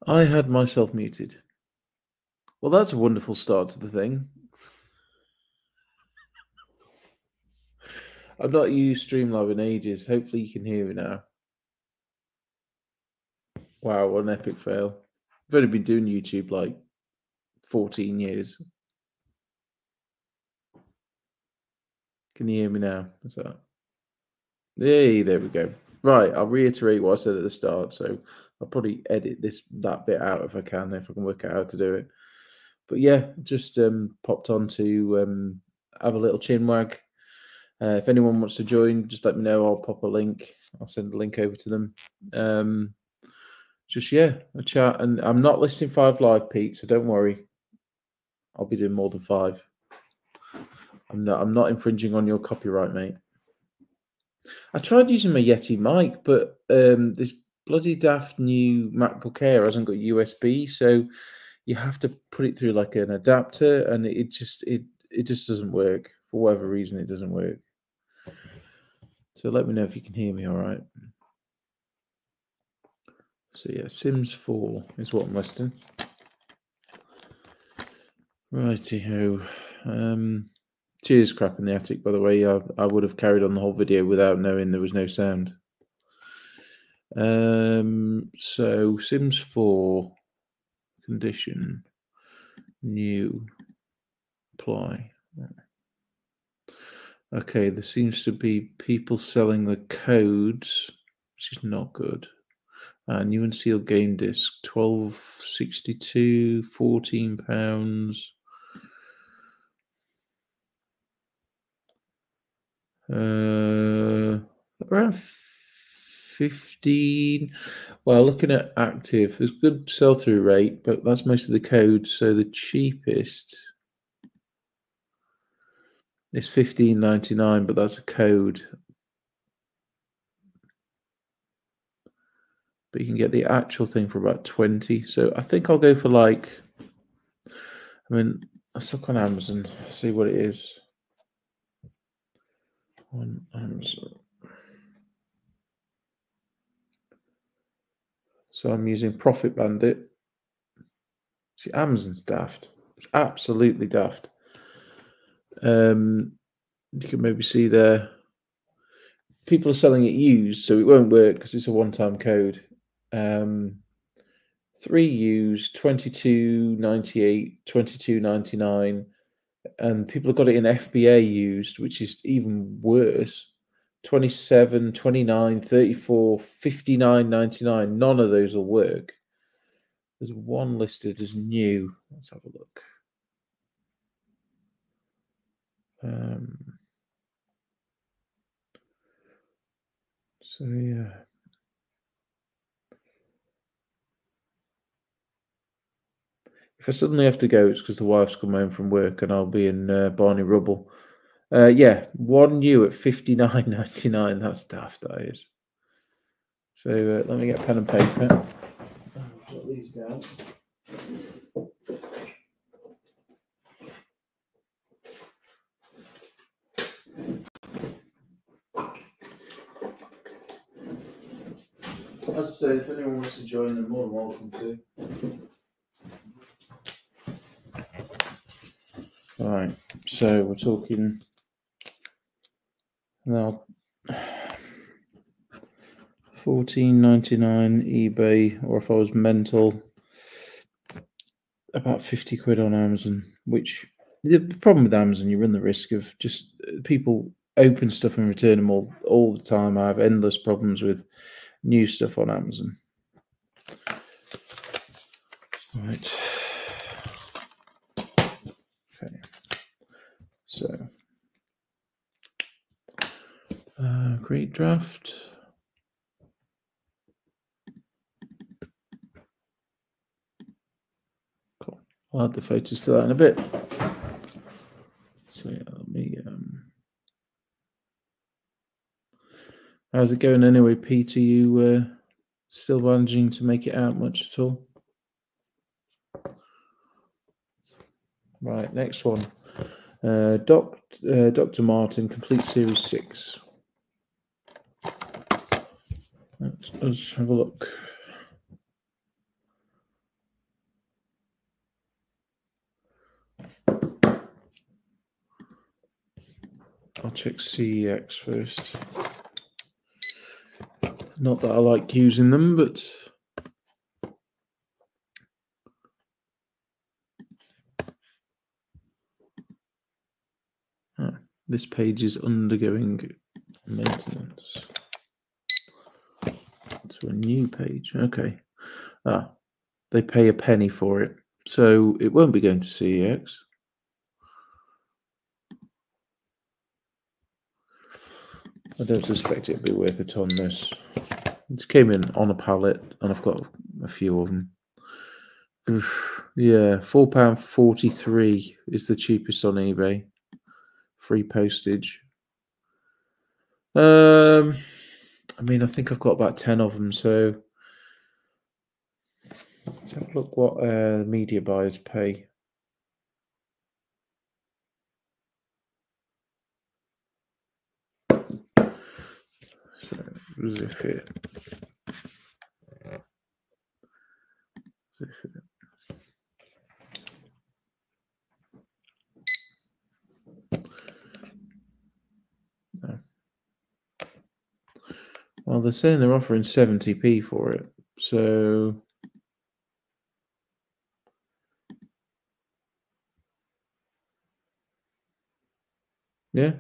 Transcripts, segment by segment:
I had myself muted. Well, that's a wonderful start to the thing. I've not used Streamlab in ages. Hopefully you can hear me now. Wow, what an epic fail. I've only been doing YouTube like 14 years. Can you hear me now? What's that? Hey, there we go. Right, I'll reiterate what I said at the start. So I'll probably edit that bit out if I can work out how to do it. But yeah, just popped on to have a little chin wag. If anyone wants to join, just let me know. I'll pop a link. I'll send a link over to them. Just yeah, a chat. And I'm not listing 5 live, Pete, so don't worry. I'll be doing more than 5. I'm not infringing on your copyright, mate. I tried using my Yeti mic, but this bloody daft new MacBook Air hasn't got USB, so you have to put it through like an adapter, and it just doesn't work. For whatever reason, it doesn't work. So let me know if you can hear me all right. So yeah, Sims 4 is what I'm listing. Righty-ho. Cheers, crap in the attic, by the way. I would have carried on the whole video without knowing there was no sound. So Sims 4 condition new apply. Okay, there seems to be people selling the codes, which is not good. New and sealed game disc, £12.62, £14. Around 15. Well, looking at active, there's good sell-through rate, but that's most of the codes. So the cheapest is $15.99, but that's a code. But you can get the actual thing for about 20. So I think I'll go for like, let's look on Amazon, see what it is. On Amazon. So I'm using Profit Bandit. See, Amazon's daft. It's absolutely daft. You can maybe see there. People are selling it used, so it won't work because it's a one-time code. 3 used, $22.98, $22.99, and people have got it in FBA used, which is even worse. 27, 29, 34, 59.99. None of those will work. There's one listed as new. Let's have a look. So yeah. If I suddenly have to go, it's because the wife's come home from work and I'll be in Barney Rubble. Yeah, one new at $59.99. That's daft, that is. So let me get pen and paper. Jot these down. As I say, if anyone wants to join, they're more than welcome to. All right, so we're talking now $14.99 eBay, or if I was mental, about 50 quid on Amazon. Which the problem with Amazon, you run the risk of just people open stuff and return them all the time. I have endless problems with new stuff on Amazon. Right. Okay. So, create draft. Cool. I'll add the photos to that in a bit. So yeah, let me. How's it going anyway, Pete? Are you still managing to make it out much at all? Right, next one. Dr. Martin, Complete Series 6. Let's have a look. I'll check CEX first. Not that I like using them, but this page is undergoing maintenance. To a new page. Okay. They pay a penny for it, so it won't be going to CEX. I don't suspect it'll be worth a ton. This came in on a pallet, and I've got a few of them. Yeah, £4.43 is the cheapest on eBay. Free postage. I mean, I think I've got about 10 of them, so let's have a look what media buyers pay. So, zip it. No. Well, they're saying they're offering 70p for it, so yeah.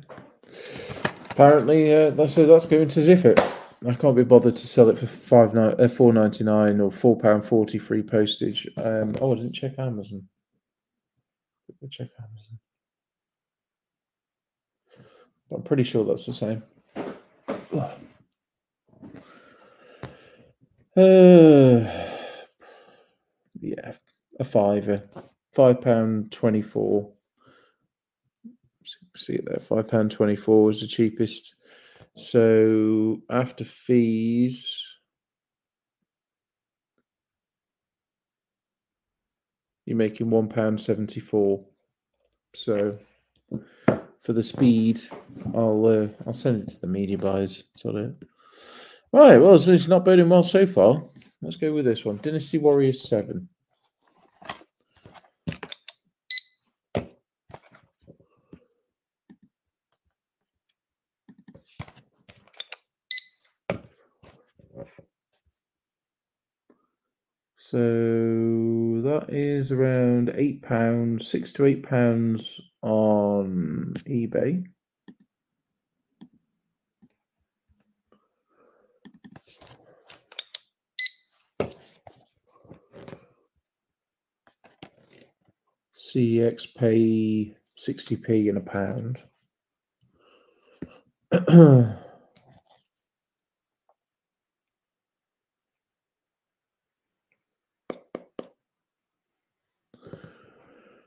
Apparently, that's going to Ziffit. I can't be bothered to sell it for £4.99 or £4.40 free postage. I didn't check Amazon. Check Amazon. I'm pretty sure that's the same. Yeah, a fiver, £5.24. See it there, £5.24 is the cheapest. So after fees, you're making £1.74. So for the speed, I'll send it to the media buyers. Right, well, it's not boding well so far. Let's go with this one. Dynasty Warriors 7. So that is around £8, £6 to £8 on eBay. CEX pay 60p in a pound.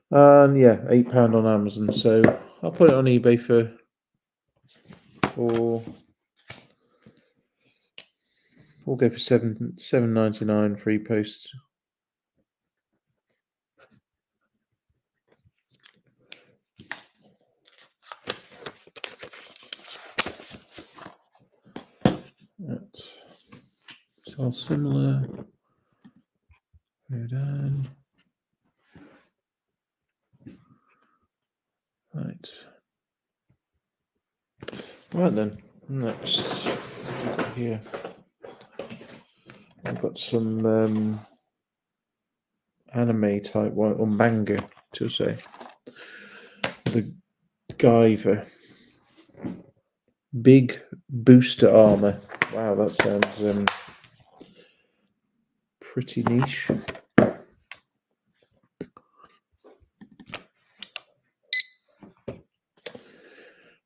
And yeah, £8 on Amazon. So I'll put it on eBay for we'll go for $7.99 free post. It's all similar. Go down. Right. Right then. Next here. I've got some anime type one or manga to say. The Guyver. Big booster armor. Wow, that sounds pretty niche.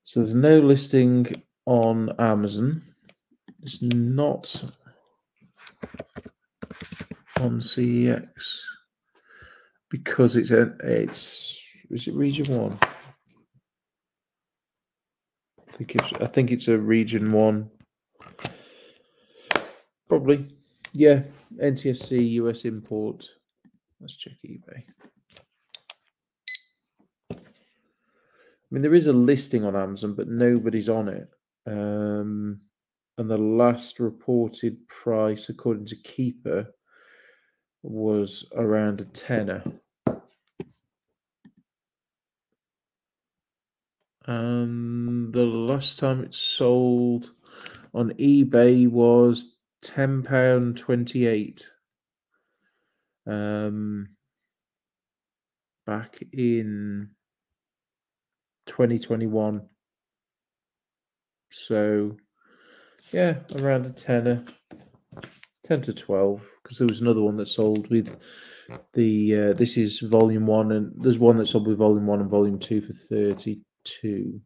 So there's no listing on Amazon. It's not on CEX because is it region 1? I think it's a region 1. Probably. Yeah. NTSC US import. Let's check eBay. I mean, there is a listing on Amazon, but nobody's on it. And the last reported price, according to Keeper, was around a tenner. And The last time it sold on eBay was £10.28. Back in 2021. So yeah, around a tenner, 10 to 12, because there was another one that sold with the this is volume 1, and there's one that sold with volume 1 and volume 2 for 32.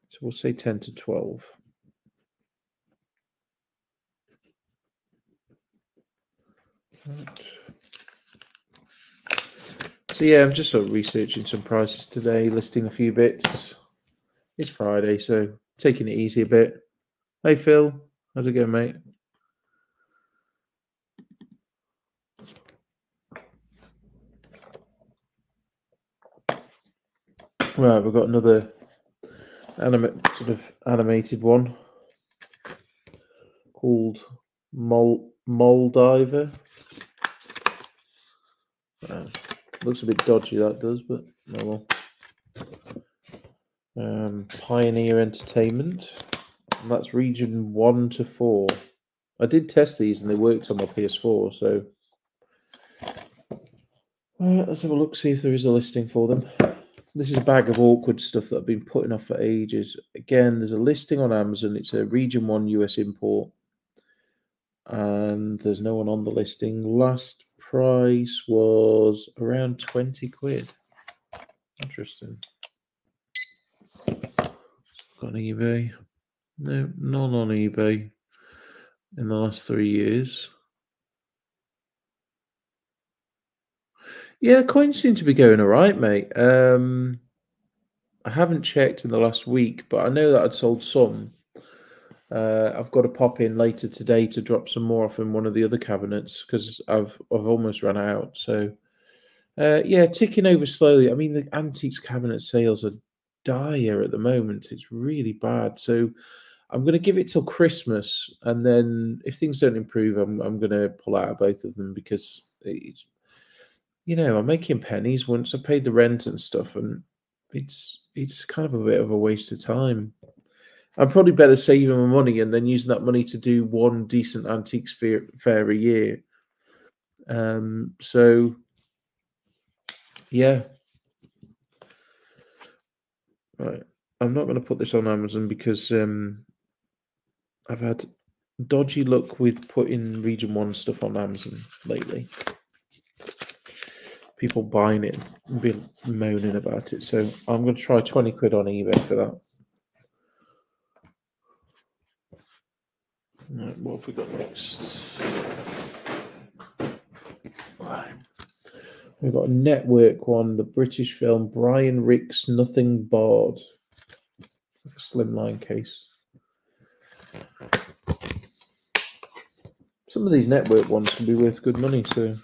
So we'll say 10 to 12. Right. So yeah, I'm just sort of researching some prices today, listing a few bits. It's Friday, so taking it easy a bit. Hey Phil, how's it going, mate? Right, we've got another animated one called Moldiver. Looks a bit dodgy, that does, but oh well. Pioneer Entertainment, and that's region 1 to 4. I did test these and they worked on my PS4, so let's have a look, see if there is a listing for them. This is a bag of awkward stuff that I've been putting off for ages. Again, there's a listing on Amazon. It's a region 1 US import, and there's no one on the listing. Last price was around 20 quid. Interesting. On eBay. No, none on eBay in the last 3 years. Yeah, coins seem to be going all right, mate. I haven't checked in the last week, but I know that I'd sold some. I've got to pop in later today to drop some more off in one of the other cabinets because I've almost run out. So yeah, ticking over slowly. I mean, the antiques cabinet sales are dire at the moment. It's really bad. So I'm going to give it till Christmas, and then if things don't improve, I'm going to pull out of both of them because it's, I'm making pennies once I paid the rent and stuff, and it's kind of a bit of a waste of time. I'm probably better saving my money and then using that money to do one decent antiques fair a year. So yeah, right. I'm not going to put this on Amazon because I've had dodgy luck with putting Region 1 stuff on Amazon lately. People buying it and be moaning about it. So I'm going to try 20 quid on eBay for that. Right, what have we got next? Right. We've got a network one, the British film Brian Rix Nothing Barred. Like a slimline case. Some of these network ones can be worth good money, so.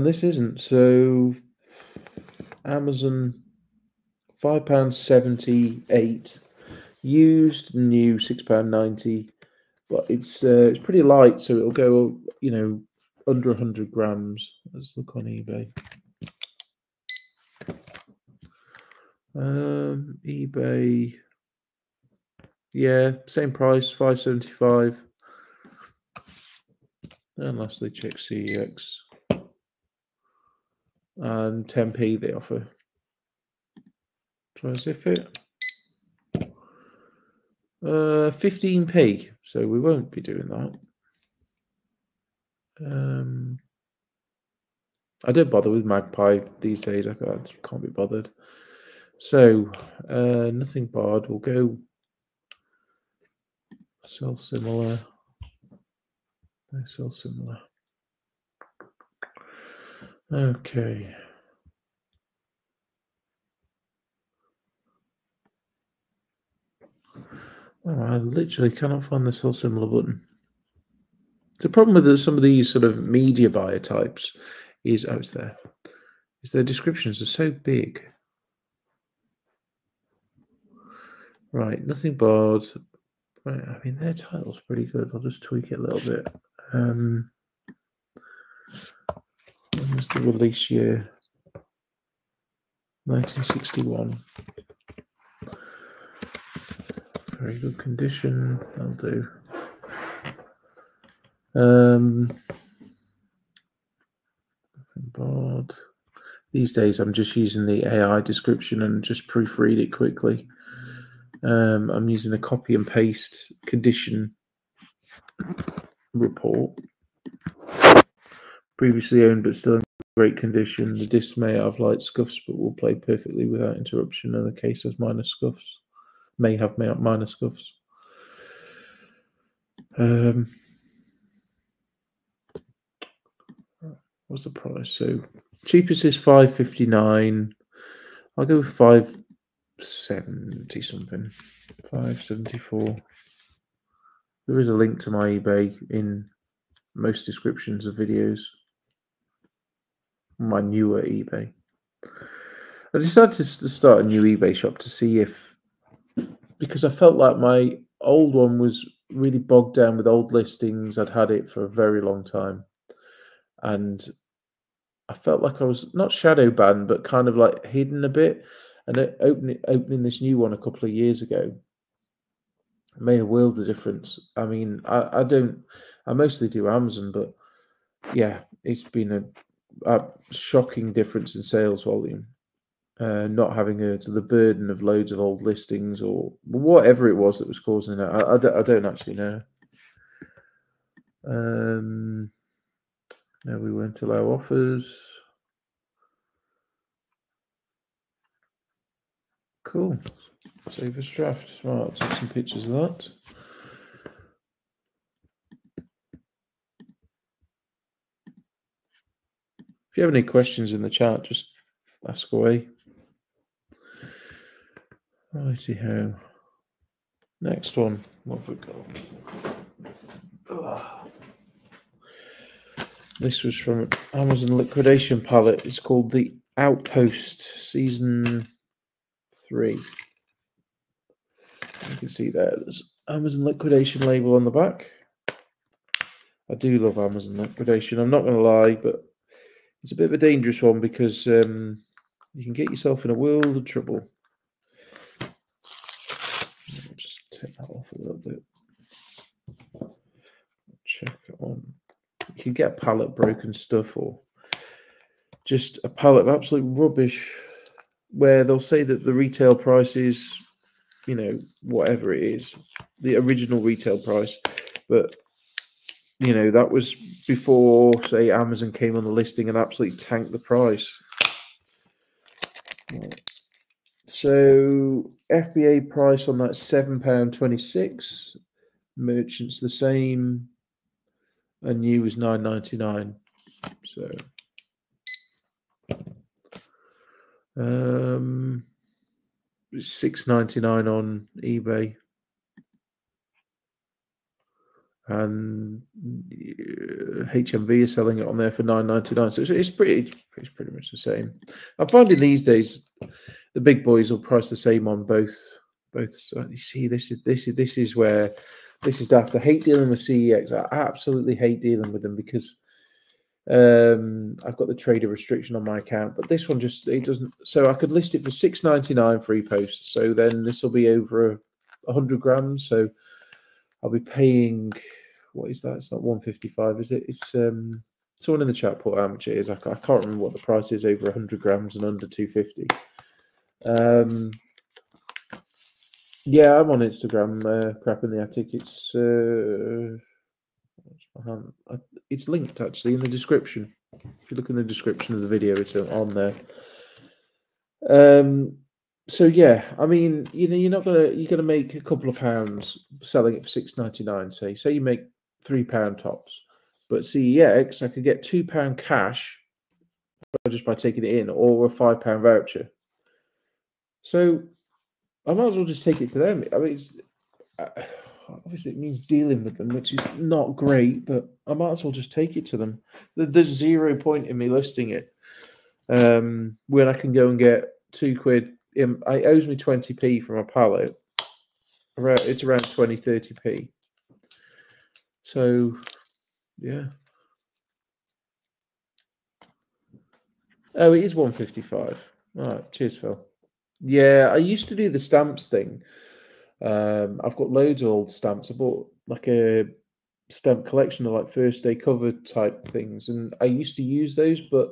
This isn't. So Amazon £5.78. Used, new £6.90. But it's pretty light, so it'll go, under 100 grams. Let's look on eBay. eBay. Yeah, same price, £5.75. And lastly, check CEX. And 10p they offer. Try zip it. 15p. So we won't be doing that. I don't bother with Magpie these days. I can't be bothered. So nothing barred. We'll go sell similar. They sell similar. Okay. Oh, I literally cannot find the sell similar button. The problem with some of these sort of media buyer types is, it's there. Is their descriptions are so big. Right, nothing barred. Right, I mean, their title's pretty good. I'll just tweak it a little bit. When was the release year? 1961. Very good condition. That'll do. Nothing bad. These days, I'm just using the AI description and just proofread it quickly. I'm using a copy and paste condition report. Previously owned but still in great condition. The disc may have light scuffs but will play perfectly without interruption. And the case has minor scuffs. May have minor scuffs. What's the price? So cheapest is $559. I'll go with $570 something. $574. There is a link to my eBay in most descriptions of videos. My newer eBay. I decided to start a new eBay shop to see if, because I felt like my old one was really bogged down with old listings. I'd had it for a very long time. And I felt like I was not shadow banned, but kind of like hidden a bit. And opening this new one a couple of years ago made a world of difference. I mean, I mostly do Amazon, but yeah, it's been a shocking difference in sales volume. Not having the burden of loads of old listings or whatever it was that was causing it. I don't actually know. No, we won't allow offers. Cool. Save as draft. Right, I'll take some pictures of that. If you have any questions in the chat, just ask away. Righty ho. Next one. What have we got? This was from an Amazon liquidation palette. It's called The Outpost Season 3. You can see there's Amazon liquidation label on the back. I do love Amazon liquidation. I'm not going to lie, but it's a bit of a dangerous one because you can get yourself in a world of trouble. I'll just take that off a little bit. Check it on. You can get a pallet broken stuff or just a pallet of absolute rubbish where they'll say that the retail price is, you know, whatever it is, the original retail price. But, you know, that was before, say, Amazon came on the listing and absolutely tanked the price. Right. So FBA price on that £7.26. Merchants the same. And new was $9.99. So it's $6.99 on eBay. And HMV is selling it on there for $9.99. So it's pretty much the same. I'm finding these days the big boys will price the same on both. You see, this is where this is daft. I hate dealing with CEX. I absolutely hate dealing with them because I've got the trader restriction on my account. But this one it doesn't. So I could list it for $6.99 free post. So then this will be over 100 grams. So I'll be paying. What is that? It's not 155, is it? It's someone in the chat put how much it is. I can't remember what the price is over 100 grams and under 250. Yeah, I'm on Instagram. Crap in the attic. It's linked actually in the description. If you look in the description of the video, it's on there. So yeah, I mean, you know, you're gonna make a couple of pounds selling it for $6.99. Say you make £3 tops, but CEX I could get £2 cash just by taking it in, or a £5 voucher. So I might as well just take it to them. I mean, obviously it means dealing with them, which is not great, but I might as well just take it to them. There's zero point in me listing it when I can go and get £2. It owes me 20p from a pallet. It's around 20-30p. So yeah, Oh, it is 155. All right, cheers, Phil. Yeah, I used to do the stamps thing. I've got loads of old stamps. I bought like a stamp collection of like first day cover type things, and I used to use those. But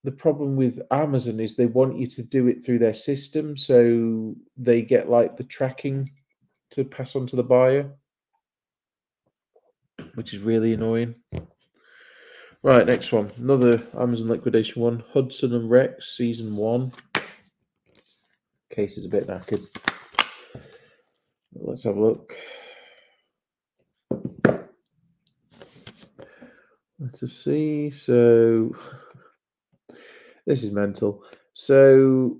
the problem with Amazon is they want you to do it through their system, so they get like the tracking to pass on to the buyer, which is really annoying. Right, next one. Another Amazon liquidation one. Hudson and Rex season 1. Case is a bit knackered. Let's have a look. Let's see. So this is mental. So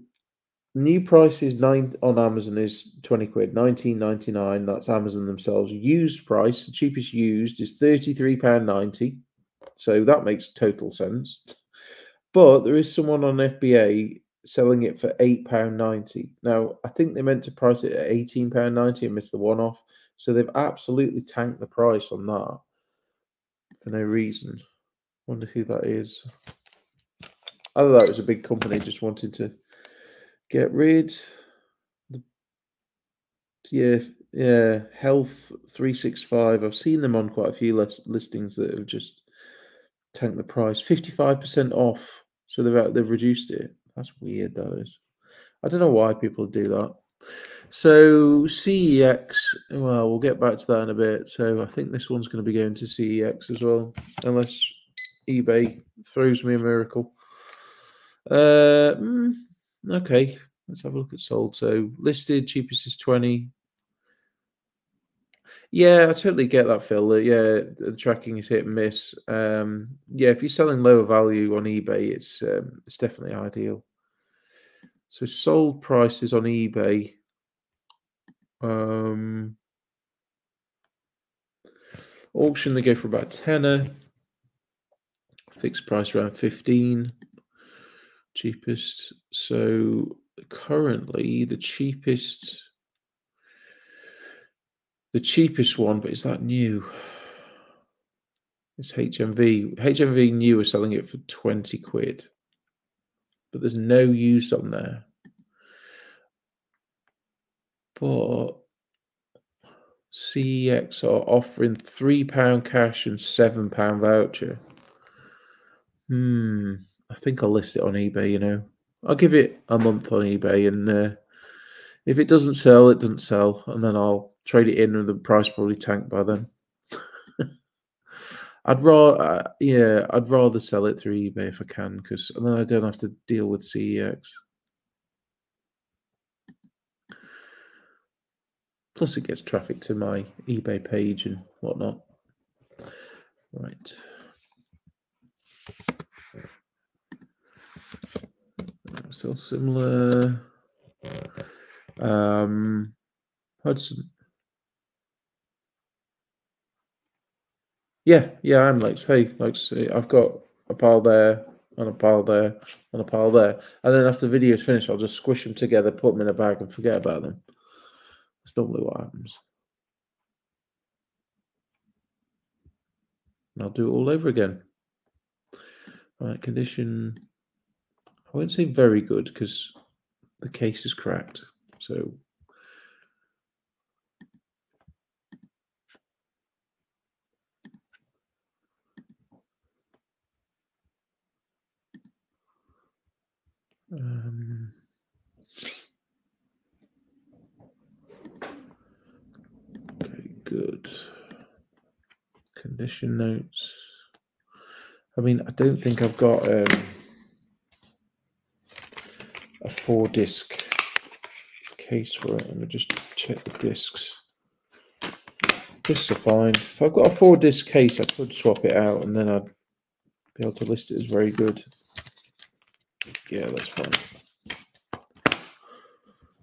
new price is on Amazon is 20 quid, 19.99. That's Amazon themselves. Used price, the cheapest used is £33.90. So that makes total sense. But there is someone on FBA selling it for £8.90. Now, I think they meant to price it at £18.90 and missed the one off. So they've absolutely tanked the price on that for no reason. Wonder who that is. I thought it was a big company just wanted to get rid. Yeah, Health 365. I've seen them on quite a few listings that have just tanked the price. 55% off. So they've reduced it. That's weird, that is. I don't know why people do that. So CEX, well, we'll get back to that in a bit. So I think this one's going to be going to CEX as well, unless eBay throws me a miracle. Okay, let's have a look at sold. So listed, cheapest is 20. Yeah, I totally get that, Phil. Yeah, the tracking is hit and miss. Yeah, if you're selling lower value on eBay, it's definitely ideal. So sold prices on eBay. Auction they go for about tenner. Fixed price around 15. Cheapest. So currently the cheapest one, but is that new? It's HMV. HMV new are selling it for 20 quid. But there's no used on there. But CEX are offering £3 cash and £7 voucher. I think I'll list it on eBay, you know. I'll give it a month on eBay, and if it doesn't sell, it doesn't sell, and then I'll trade it in, and the price probably tanked by then. I'd rather sell it through eBay if I can, because then I don't have to deal with CEX. Plus, it gets traffic to my eBay page and whatnot. Right. So similar. Hudson. Yeah, I'm like, hey, like, I've got a pile there, and a pile there, and a pile there. And then after the video's finished, I'll just squish them together, put them in a bag, and forget about them. That's normally what happens. I'll do it all over again. Right, condition. I won't say very good because the case is cracked. So okay, good. Condition notes. I mean, I don't think I've got a 4-disc case for it. Let me just check the discs. Discs are fine. If I've got a 4-disc case, I could swap it out, and then I'd be able to list it as very good. Yeah, that's fine.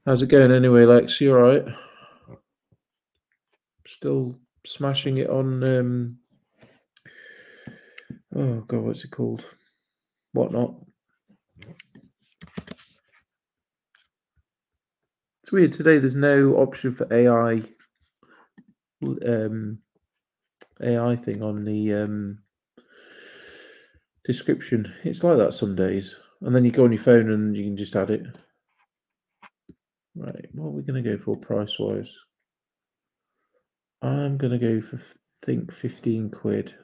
How's it going anyway, Lex? You alright? Still smashing it on oh god, what's it called? Whatnot. It's weird today. There's no option for AI thing on the description. It's like that some days. And then you go on your phone and you can just add it. Right, what are we going to go for price-wise? I'm going to go for, think, 15 quid.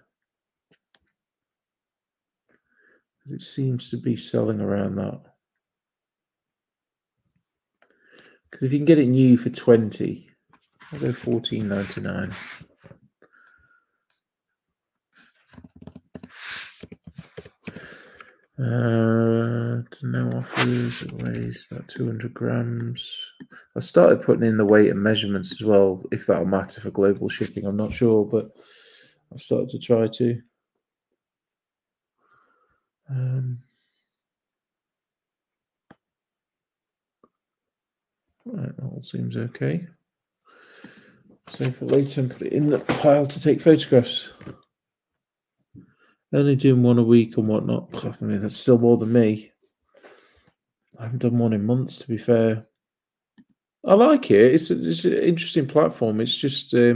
It seems to be selling around that. Because if you can get it new for 20, I'll go 14.99. No offers. It weighs about 200 grams. I started putting in the weight and measurements as well, if that'll matter for global shipping. I'm not sure, but I've started to try to. Right, that all seems okay. Save for later and put it in the pile to take photographs. Only doing one a week and whatnot. I mean, that's still more than me. I haven't done one in months, to be fair. I like it. It's an interesting platform. It's just I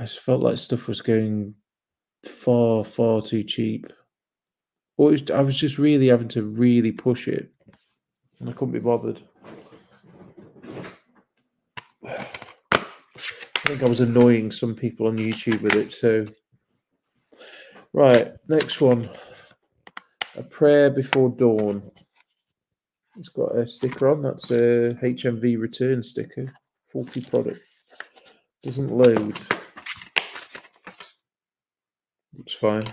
just felt like stuff was going far, far too cheap. Or I was just really having to really push it, and I couldn't be bothered. I think I was annoying some people on YouTube with it too. Right, next one. A prayer before dawn. It's got a sticker on. That's a HMV return sticker. Faulty product. Doesn't load. Looks fine.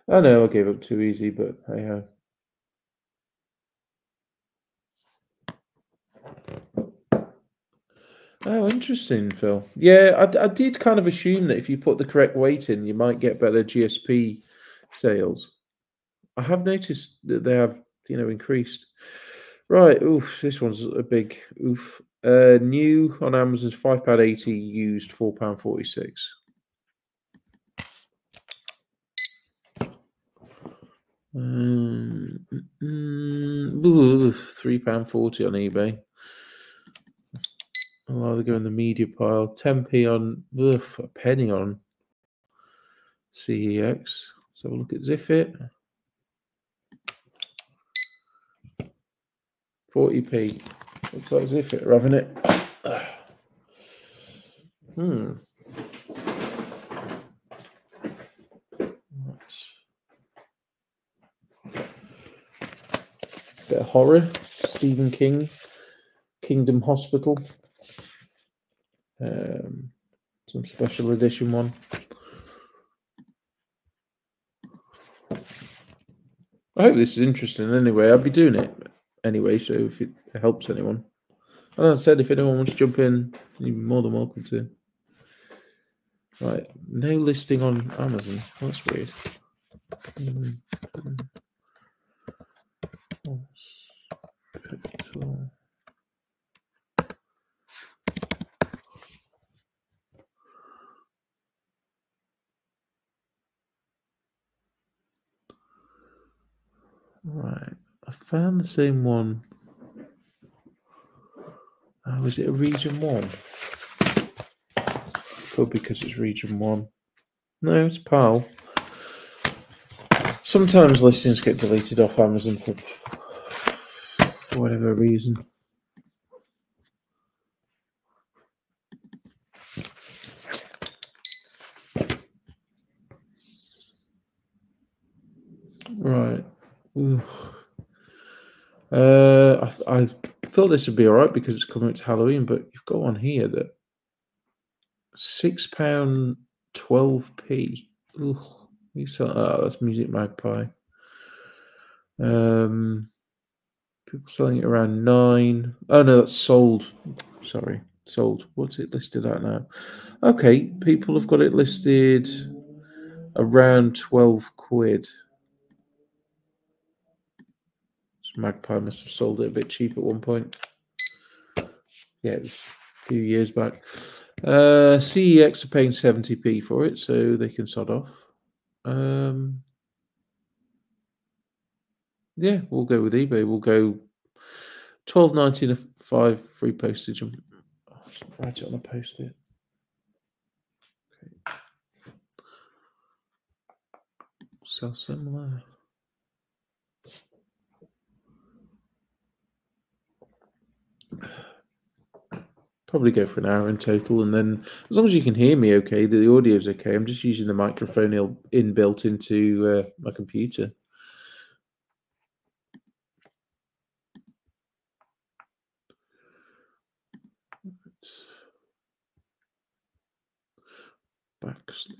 I know I gave up too easy, but hey ho. Oh, interesting, Phil. Yeah, I did kind of assume that if you put the correct weight in, you might get better GSP sales. I have noticed that they have, increased. Right, oof, this one's a big oof. New on Amazon's £5.80, used £4.46. £3.40 on eBay. I'll either go in the media pile. 10p on, a penny on CEX. Let's have a look at Zifit. 40p. Looks like Zifit are having it. Bit of horror. Stephen King. Kingdom Hospital. Some special edition one. I hope this is interesting anyway. I'll be doing it anyway, so if it helps anyone. And as I said, if anyone wants to jump in, you're more than welcome to. Right, no listing on Amazon. That's weird. Right, I found the same one. Was it a region 1? Could be because it's region 1. No, it's PAL. Sometimes listings get deleted off Amazon for whatever reason. Right. I thought this would be all right because it's coming up to Halloween, but you've got one here that £6.12p. You sell that's Music Magpie. People selling it around 9. Oh no, that's sold. Sorry, sold. What's it listed at now? Okay, people have got it listed around 12 quid. So Magpie must have sold it a bit cheap at one point. Yeah, it was a few years back. CEX are paying 70p for it, so they can sod off. Yeah, we'll go with eBay. We'll go £12.95 free postage. Write it on a post-it. So similar. Probably go for an hour in total, and then as long as you can hear me okay, the audio's okay. I'm just using the microphone inbuilt into my computer. Baxley.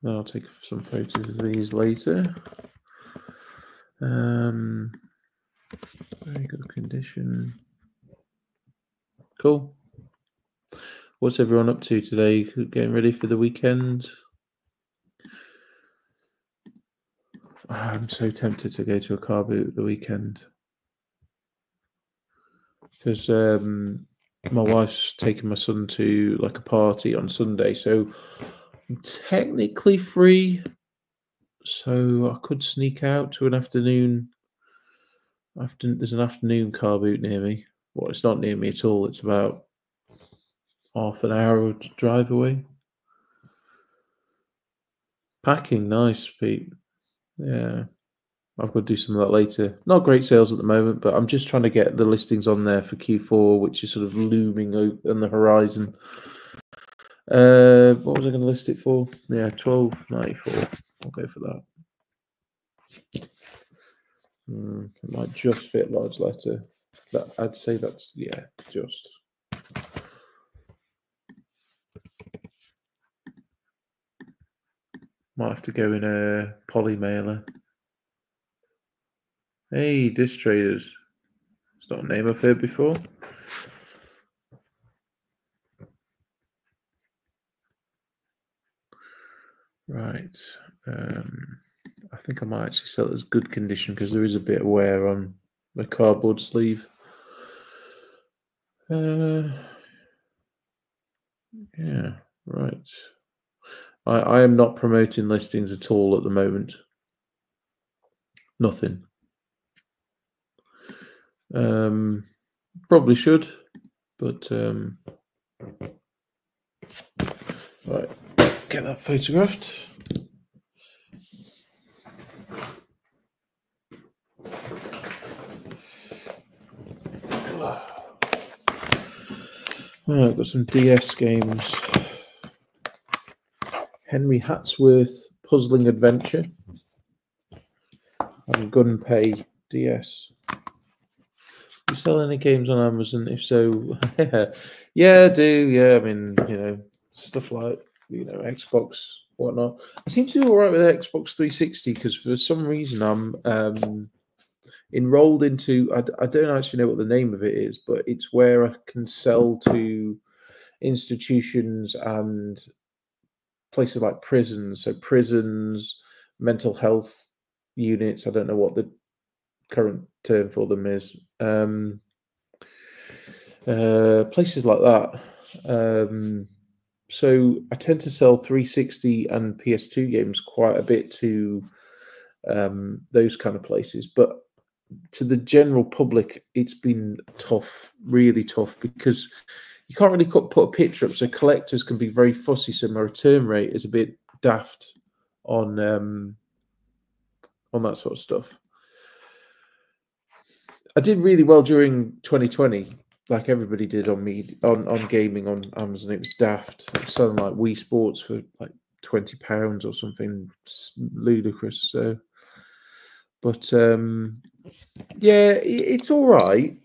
Then I'll take some photos of these later. Very good condition. Cool. What's everyone up to today? Getting ready for the weekend? I'm so tempted to go to a car boot at the weekend because my wife's taking my son to like a party on Sunday, so I'm technically free. So I could sneak out to an afternoon. There's an afternoon car boot near me. Well, it's not near me at all. It's about half an hour drive away. Packing, nice, Pete. Yeah. I've got to do some of that later. Not great sales at the moment, but I'm just trying to get the listings on there for Q4, which is sort of looming on the horizon. What was I going to list it for? Yeah, 12.94. I'll go for that. It might just fit large letter. I'd say that's, yeah, just. Might have to go in a poly mailer. Hey, disc traders. It's not a name I've heard before. Right. I think I might actually sell it as good condition because there is a bit of wear on the cardboard sleeve. Yeah, right. I am not promoting listings at all at the moment. Nothing. Probably should, but right. Get that photographed. Oh, I've got some DS games. Henry Hatsworth Puzzling Adventure and Gunpei DS. You sell any games on Amazon? If so, yeah, I do. Yeah, I mean, stuff like Xbox, whatnot. I seem to do all right with Xbox 360 because for some reason I'm enrolled into. I don't actually know what the name of it is, but it's where I can sell to institutions and places like prisons. So prisons, mental health units. I don't know what the current term for them is. Places like that. So I tend to sell 360 and PS2 games quite a bit to those kind of places, but to the general public, it's been tough, really tough, because you can't really put a picture up. So collectors can be very fussy. So my return rate is a bit daft on that sort of stuff. I did really well during 2020, like everybody did on gaming on Amazon. It was daft. It was selling like Wii Sports for like £20 or something ludicrous. So, but yeah, it's all right.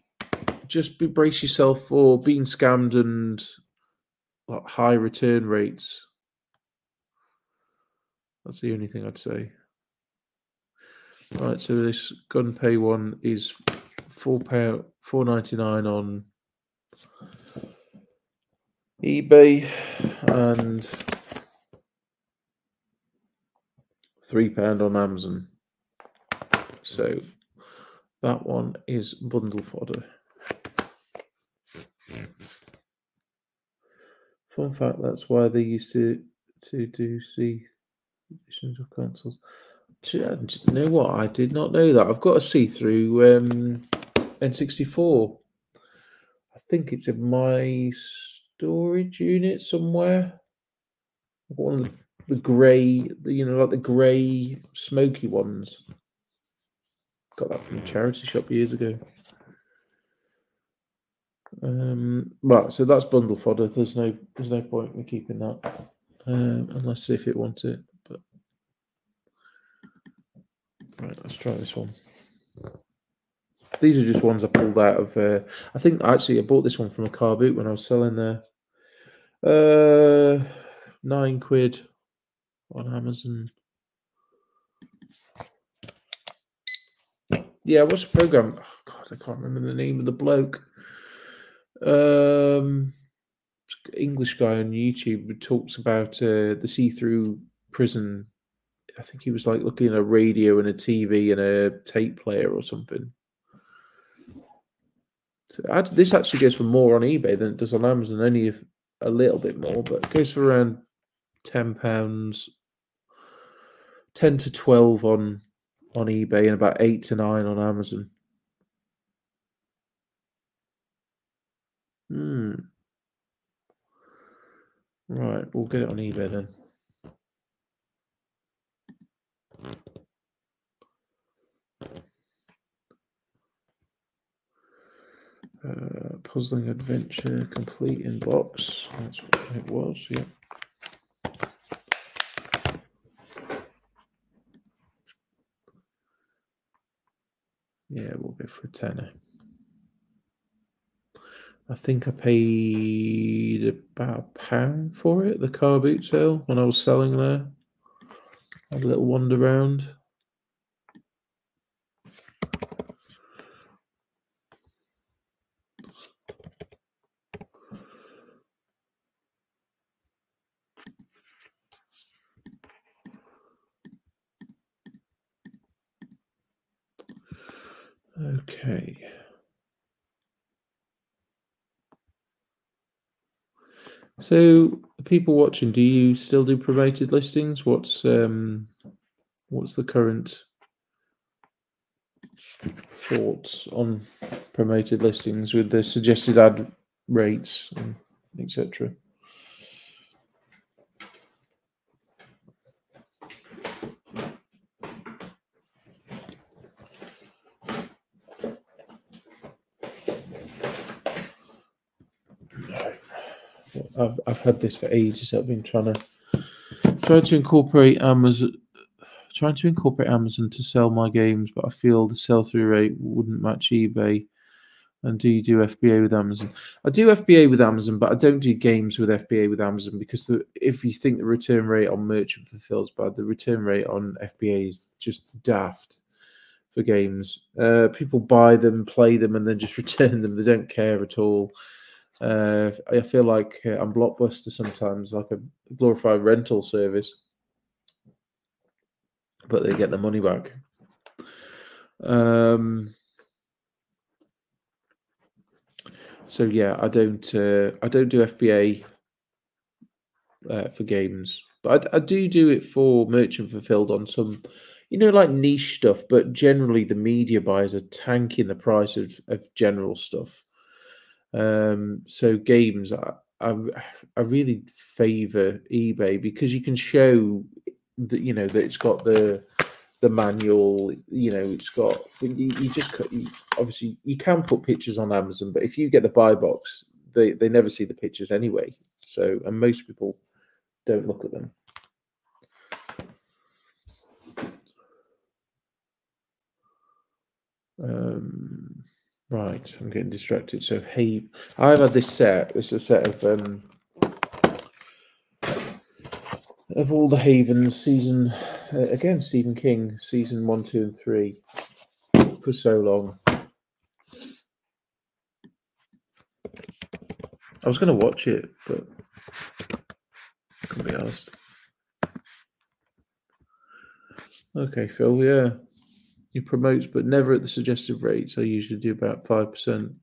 Just brace yourself for being scammed and like, high return rates. That's the only thing I'd say. Right, so this Gunpei one is £4.99 on eBay and £3 on Amazon. So that one is bundle fodder. Fun fact: that's why they used to do C editions of consoles. Do you know what? I did not know that. I've got a see-through N64. I think it's in my storage unit somewhere. One of the grey, like the grey smoky ones. Got that from a charity shop years ago. Right, so that's bundle fodder. There's no point in keeping that, unless if it wants it. But right, let's try this one. These are just ones I pulled out of. I think actually I bought this one from a car boot when I was selling there. £9 on Amazon. Yeah, what's the program? Oh, God, I can't remember the name of the bloke. English guy on YouTube who talks about the see-through prison. I think he was like looking at a radio and a TV and a tape player or something. So this actually goes for more on eBay than it does on Amazon, only a little bit more, but it goes for around £10, 10 to 12 on eBay, and about 8 to 9 on Amazon. Right, we'll get it on eBay then. Puzzling adventure complete in box. That's what it was. Yeah. Yeah, we'll go for a tenner. I think I paid about £1 for it, the car boot sale, when I was selling there. Had a little wander around. Okay. So, people watching, do you still do promoted listings? What's the current thoughts on promoted listings with the suggested ad rates, etc.? I've had this for ages. I've been trying to incorporate Amazon to sell my games, but I feel the sell-through rate wouldn't match eBay. And do you do FBA with Amazon? I do FBA with Amazon, but I don't do games with FBA with Amazon because if you think the return rate on merchant fulfilled is bad, the return rate on FBA is just daft for games. People buy them, play them, and then just return them. They don't care at all. I feel like I'm Blockbuster sometimes, like a glorified rental service, but they get the money back. So yeah, I don't do FBA for games, but I do it for merchant fulfilled on some, like niche stuff. But generally, the media buyers are tanking the price of general stuff. So games, I really favour eBay because you can show that that it's got the manual. It's got obviously you can put pictures on Amazon, but if you get the buy box, they never see the pictures anyway. So, and most people don't look at them. Right, I'm getting distracted. So, hey, I've had this set. It's a set of all the Havens season. Again, Stephen King season 1, 2, and 3 for so long. I was going to watch it, but couldn't be asked. Okay, Phil. Yeah, he promotes, but never at the suggested rates. I usually do about 5%.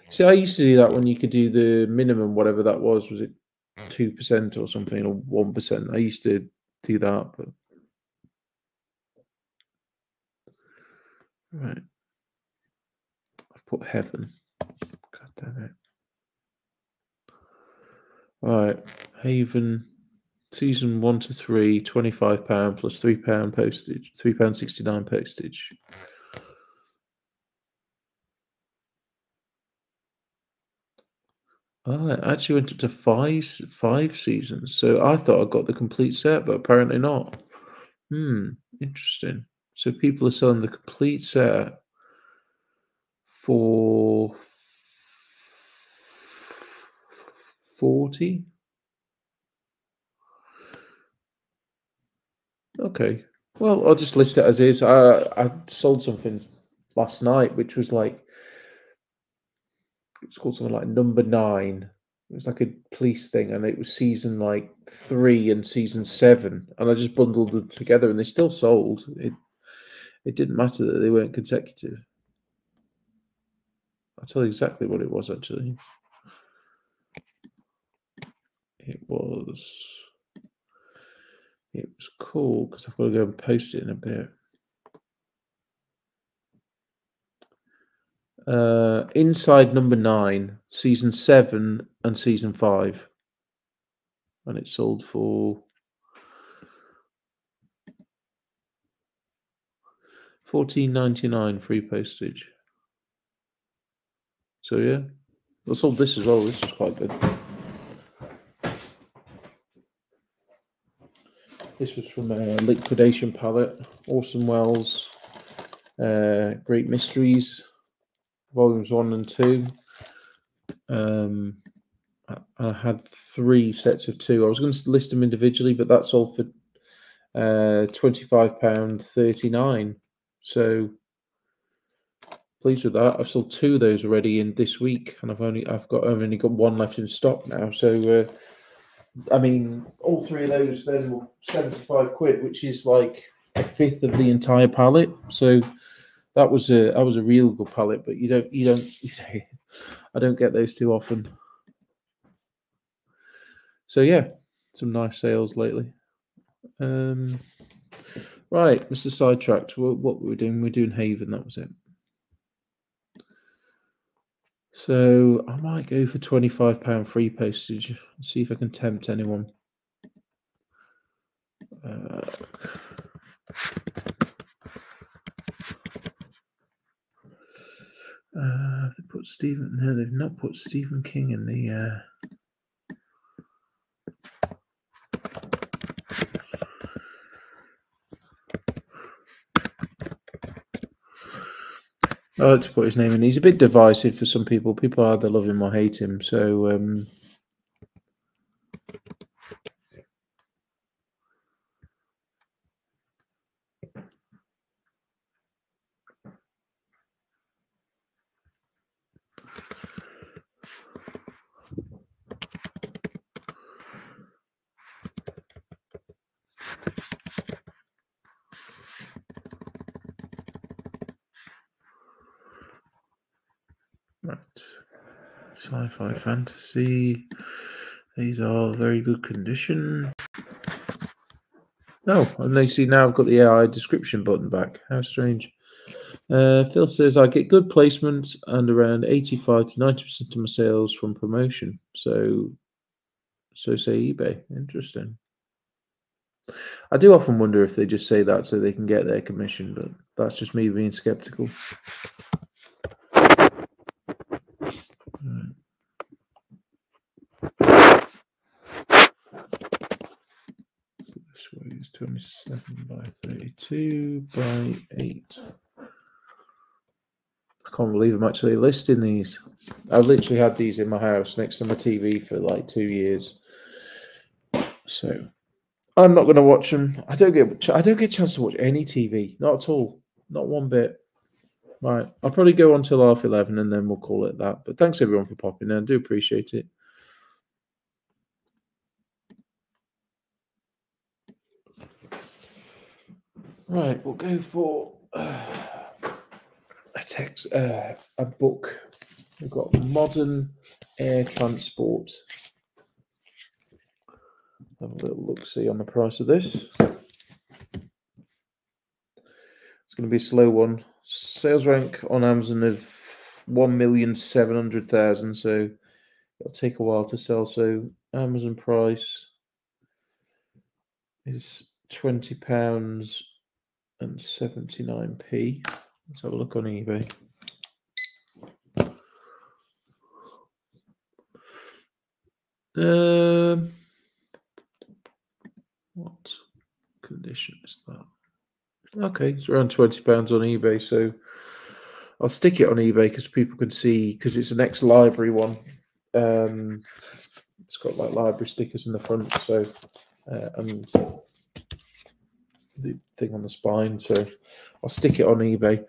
See, I used to do that when you could do the minimum, whatever that was. Was it 2% or something, or 1%? I used to do that, but right. I've put heaven. God damn it. Right, Haven Season 1 to 3, £25 plus £3 postage, £3.69 postage. Oh, it actually went up to five seasons. So I thought I got the complete set, but apparently not. Interesting. So people are selling the complete set for 40. Okay. Well, I'll just list it as is. I sold something last night, which was like it's called something like Number Nine. It was like a police thing, and it was season like 3 and season 7, and I just bundled them together, and they still sold. It didn't matter that they weren't consecutive. I'll tell you exactly what it was actually. It was cool because I've got to go and post it in a bit. Inside Number 9, season 7 and season 5, and it sold for $14.99 free postage. So yeah, I sold this as well. This was quite good. This was from a liquidation palette. Orson Welles, Great Mysteries, volumes 1 and 2. I had 3 sets of 2. I was going to list them individually, but that's all for £25.39. So pleased with that. I've sold 2 of those already in this week, and I've only got 1 left in stock now. So I mean, all 3 of those then were £75, which is like a fifth of the entire palette. So that was a real good palette, but you don't I don't get those too often. So yeah, some nice sales lately. Right, Mr. Sidetracked. What were we doing? We're doing Haven. That was it. So I might go for £25 free postage. See if I can tempt anyone. They put Stephen. No, they've not put Stephen King in the. I like to put his name in. He's a bit divisive for some people. People either love him or hate him. So right. Sci-fi fantasy. These are very good condition. Oh, and they see now I've got the AI description button back. How strange. Phil says I get good placements and around 85 to 90% of my sales from promotion. So say eBay. Interesting. I do often wonder if they just say that so they can get their commission, but that's just me being skeptical. This way is 27 by 32 by 8. I can't believe I'm actually listing these. I've literally had these in my house next to my TV for like 2 years. So I'm not going to watch them. I don't get a chance to watch any TV, not at all, not one bit. Right, I'll probably go on till 11:30 and then we'll call it that. But thanks everyone for popping in. I do appreciate it. Right, we'll go for a book. We've got Modern Air Transport. Have a little look-see on the price of this. It's going to be a slow one. Sales rank on Amazon of 1,700,000, so it'll take a while to sell. So Amazon price is £20.79. Let's have a look on eBay. What condition is that? Okay, it's around £20 on eBay, so I'll stick it on eBay because people can see, because it's an ex-library one. It's got like library stickers in the front, so and the thing on the spine, so I'll stick it on eBay.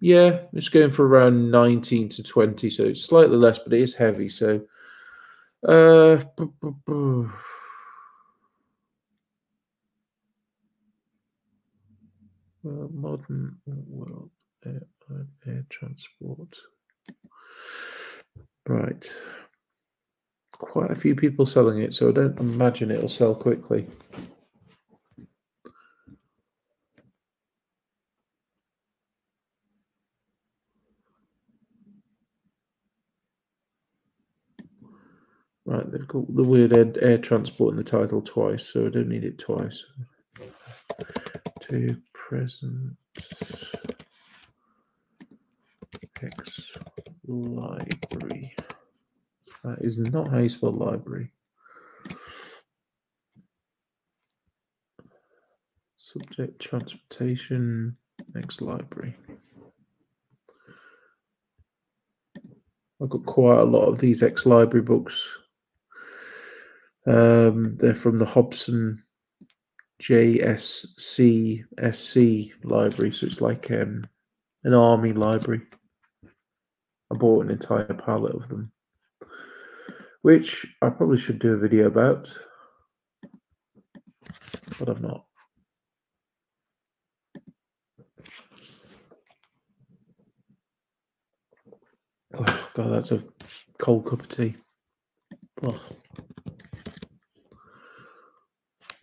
Yeah, it's going for around 19 to 20, so it's slightly less, but it is heavy. So, modern world air transport. Right, quite a few people selling it, so I don't imagine it'll sell quickly. Right, they've got the word air transport in the title twice, so I don't need it twice. To present ex-library. That is not how you spell library. Subject transportation, ex-library. I've got quite a lot of these ex-library books. They're from the Hobson JSCSC library, so it's like an army library. I bought an entire pallet of them, which I probably should do a video about, but I'm not. Oh God, that's a cold cup of tea. Oh.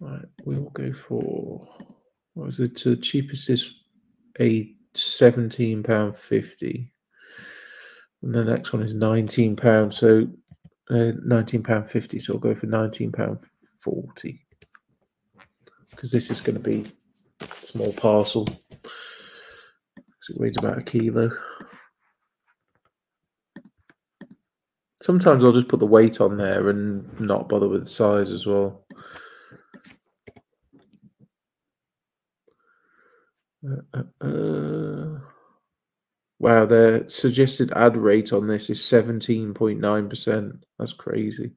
Right, we will go for, what was it? The cheapest is a £17.50, and the next one is £19. So £19.50. So I'll go for £19.40 because this is going to be a small parcel. So it weighs about a kilo. Sometimes I'll just put the weight on there and not bother with the size as well. Wow, their suggested ad rate on this is 17.9%. That's crazy.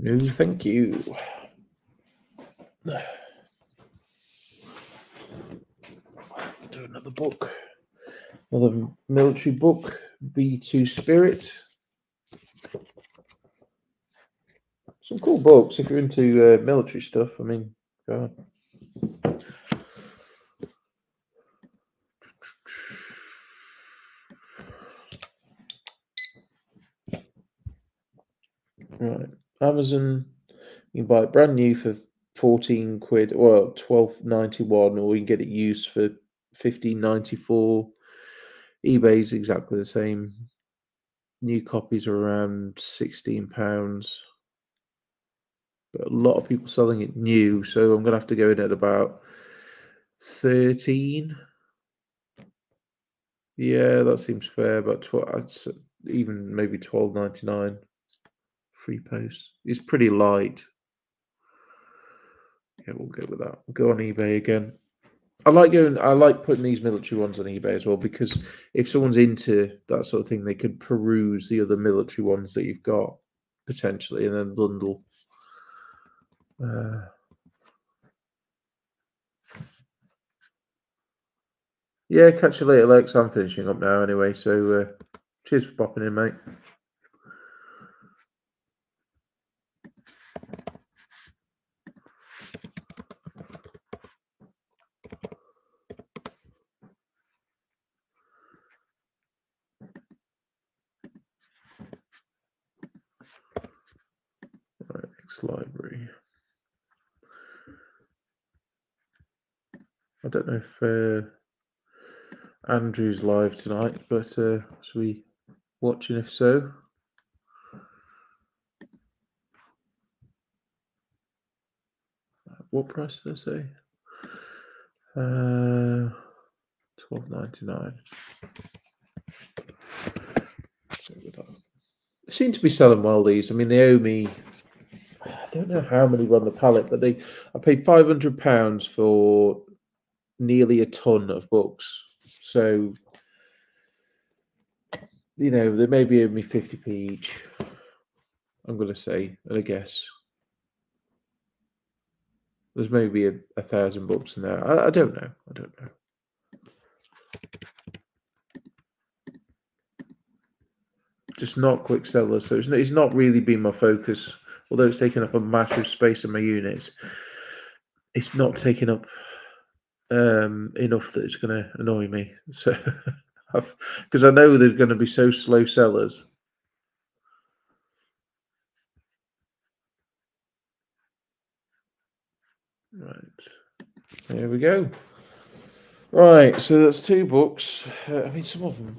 No, thank you. Do another book. Another military book, B2 Spirit. Some cool books if you're into military stuff. I mean, God. Right, Amazon. You can buy it brand new for 14 quid, or 12.91, or you can get it used for 15.94. eBay's exactly the same. New copies are around £16. But a lot of people selling it new, so I'm gonna have to go in at about 13. Yeah, that seems fair. But 12, even maybe 12.99. Free post. It's pretty light. Yeah, we'll go with that. We'll go on eBay again. I like putting these military ones on eBay as well, because if someone's into that sort of thing, they could peruse the other military ones that you've got potentially, and then bundle. Yeah, catch you later, Lex. I'm finishing up now anyway, so cheers for popping in, mate. Right, next library. I don't know if Andrew's live tonight, but should we watch, and if so? What price did I say? $12.99. They seem to be selling well. These. I mean, they owe me. I don't know how many were on the pallet, but I paid £500 for nearly a ton of books. So, you know, they may be owing me 50p each. I'm going to say, and I guess there's maybe a 1,000 books in there. I don't know. I don't know. Just not quick sellers. So it's not really been my focus. Although it's taken up a massive space in my units, it's not taking up enough that it's going to annoy me. So, because I know they're going to be so slow sellers. Right, there we go. Right, so that's 2 books. I mean, some of them.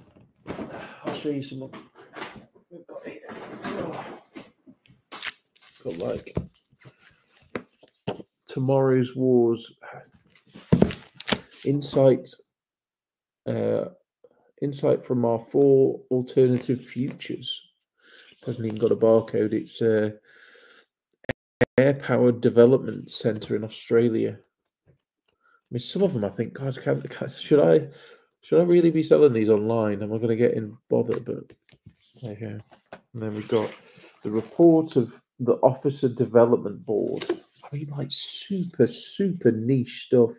I'll show you some of them. We've got here. Got like Tomorrow's Wars, insight from our 4 alternative futures. It hasn't even got a barcode. It's Air Powered Development Centre in Australia. I mean, some of them I think, God, should I really be selling these online? Am I going to get in bothered? But there you go. And then we've got the report of the Officer Development Board. I mean, like super niche stuff.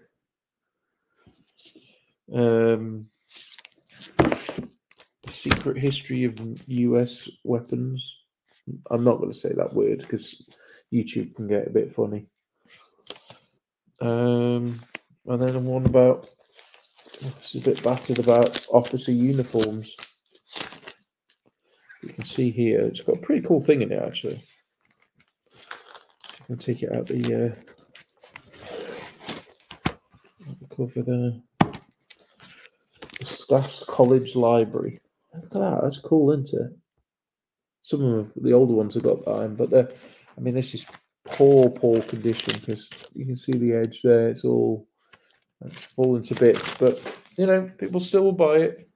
Secret history of US weapons. I'm not going to say that word because YouTube can get a bit funny. And then one about, it's a bit battered, about officer uniforms. You can see here, it's got a pretty cool thing in it actually. So you can take it out the cover there. The Staff's College Library. Look at that, that's cool, isn't it? Some of the older ones have got that in, but I mean, this is poor condition because you can see the edge there. It's fallen to bits, but you know, people still will buy it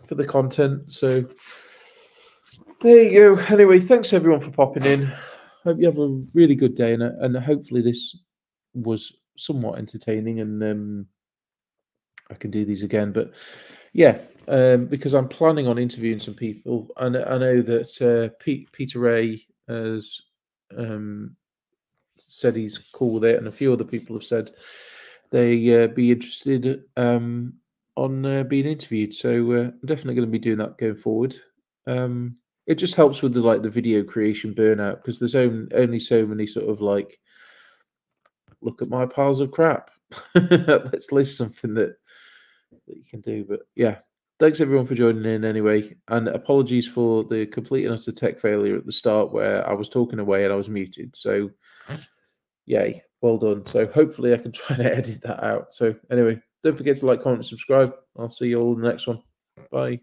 for the content. So there you go. Anyway, thanks everyone for popping in. Hope you have a really good day, and hopefully this was somewhat entertaining, and I can do these again. But yeah, because I'm planning on interviewing some people, and I know that Peter Ray has said he's cool with it, and a few other people have said they be interested on being interviewed. So I'm definitely going to be doing that going forward. It just helps with the video creation burnout because there's only so many sort of like, look at my piles of crap. Let's list something that you can do. But yeah, thanks everyone for joining in anyway, and apologies for the complete and utter tech failure at the start where I was talking away and I was muted. So yay, well done. So hopefully I can try to edit that out. So anyway, don't forget to like, comment, and subscribe. I'll see you all in the next one. Bye.